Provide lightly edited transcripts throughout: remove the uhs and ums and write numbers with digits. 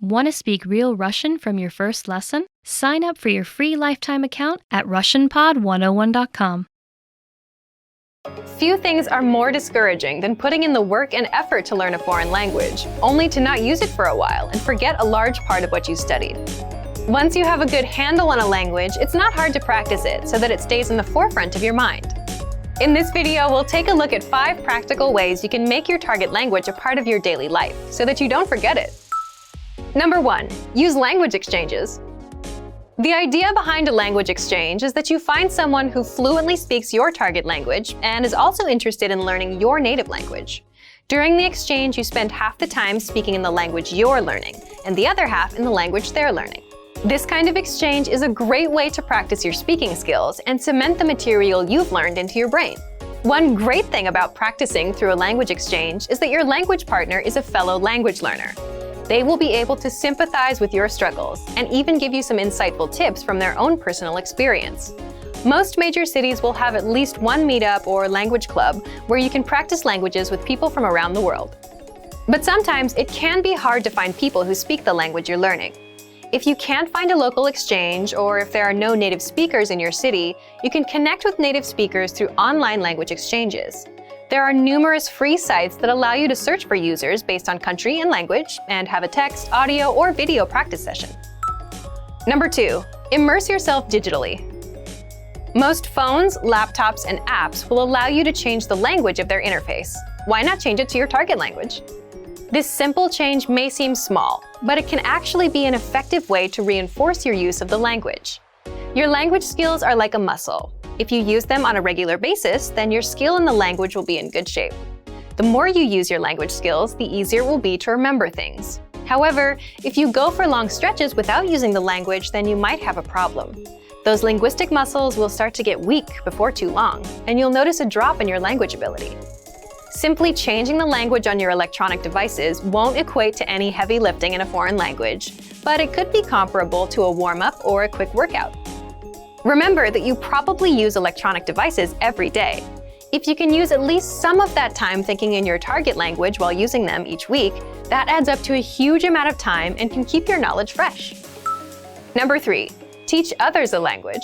Want to speak real Russian from your first lesson? Sign up for your free lifetime account at RussianPod101.com. Few things are more discouraging than putting in the work and effort to learn a foreign language, only to not use it for a while and forget a large part of what you studied. Once you have a good handle on a language, it's not hard to practice it so that it stays in the forefront of your mind. In this video, we'll take a look at 5 practical ways you can make your target language a part of your daily life so that you don't forget it. Number 1. Use language exchanges. The idea behind a language exchange is that you find someone who fluently speaks your target language and is also interested in learning your native language. During the exchange, you spend half the time speaking in the language you're learning and the other half in the language they're learning. This kind of exchange is a great way to practice your speaking skills and cement the material you've learned into your brain. One great thing about practicing through a language exchange is that your language partner is a fellow language learner. They will be able to sympathize with your struggles and even give you some insightful tips from their own personal experience. Most major cities will have at least one meetup or language club where you can practice languages with people from around the world. But sometimes it can be hard to find people who speak the language you're learning. If you can't find a local exchange, or if there are no native speakers in your city, you can connect with native speakers through online language exchanges. There are numerous free sites that allow you to search for users based on country and language and have a text, audio, or video practice session. Number 2. Immerse yourself digitally. Most phones, laptops, and apps will allow you to change the language of their interface. Why not change it to your target language? This simple change may seem small, but it can actually be an effective way to reinforce your use of the language. Your language skills are like a muscle. If you use them on a regular basis, then your skill in the language will be in good shape. The more you use your language skills, the easier it will be to remember things. However, if you go for long stretches without using the language, then you might have a problem. Those linguistic muscles will start to get weak before too long, and you'll notice a drop in your language ability. Simply changing the language on your electronic devices won't equate to any heavy lifting in a foreign language, but it could be comparable to a warm-up or a quick workout. Remember that you probably use electronic devices every day. If you can use at least some of that time thinking in your target language while using them each week, that adds up to a huge amount of time and can keep your knowledge fresh. Number 3. Teach others a language.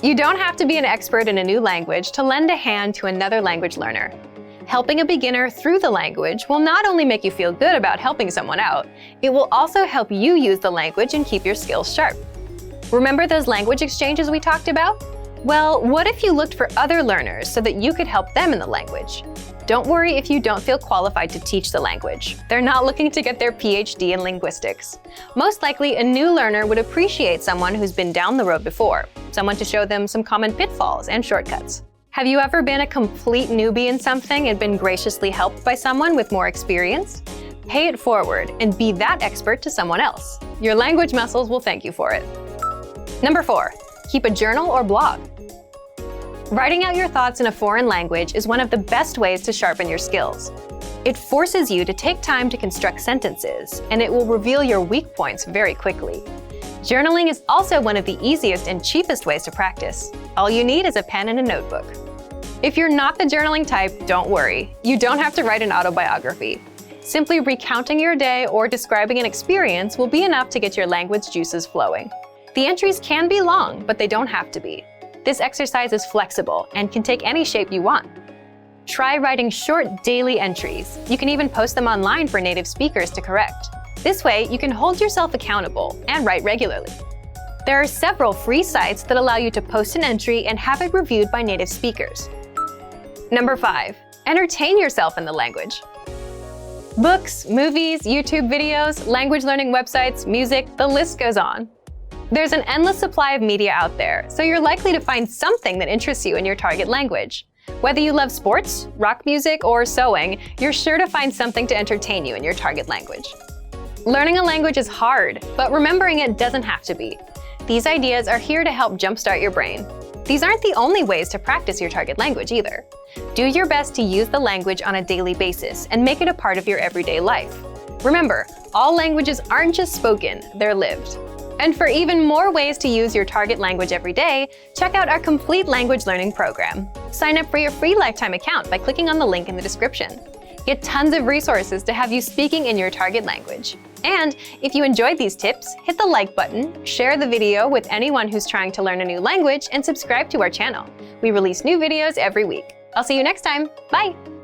You don't have to be an expert in a new language to lend a hand to another language learner. Helping a beginner through the language will not only make you feel good about helping someone out, it will also help you use the language and keep your skills sharp. Remember those language exchanges we talked about? Well, what if you looked for other learners so that you could help them in the language? Don't worry if you don't feel qualified to teach the language. They're not looking to get their PhD in linguistics. Most likely, a new learner would appreciate someone who's been down the road before, someone to show them some common pitfalls and shortcuts. Have you ever been a complete newbie in something and been graciously helped by someone with more experience? Pay it forward and be that expert to someone else. Your language muscles will thank you for it. Number 4. Keep a journal or blog. Writing out your thoughts in a foreign language is one of the best ways to sharpen your skills. It forces you to take time to construct sentences, and it will reveal your weak points very quickly. Journaling is also one of the easiest and cheapest ways to practice. All you need is a pen and a notebook. If you're not the journaling type, don't worry. You don't have to write an autobiography. Simply recounting your day or describing an experience will be enough to get your language juices flowing. The entries can be long, but they don't have to be. This exercise is flexible and can take any shape you want. Try writing short daily entries. You can even post them online for native speakers to correct. This way, you can hold yourself accountable and write regularly. There are several free sites that allow you to post an entry and have it reviewed by native speakers. Number 5. Entertain yourself in the language. Books, movies, YouTube videos, language learning websites, music, the list goes on. There's an endless supply of media out there, so you're likely to find something that interests you in your target language. Whether you love sports, rock music, or sewing, you're sure to find something to entertain you in your target language. Learning a language is hard, but remembering it doesn't have to be. These ideas are here to help jumpstart your brain. These aren't the only ways to practice your target language either. Do your best to use the language on a daily basis and make it a part of your everyday life. Remember, all languages aren't just spoken, they're lived. And for even more ways to use your target language every day, check out our complete language learning program. Sign up for your free lifetime account by clicking on the link in the description. Get tons of resources to have you speaking in your target language. And if you enjoyed these tips, hit the like button, share the video with anyone who's trying to learn a new language, and subscribe to our channel. We release new videos every week. I'll see you next time. Bye!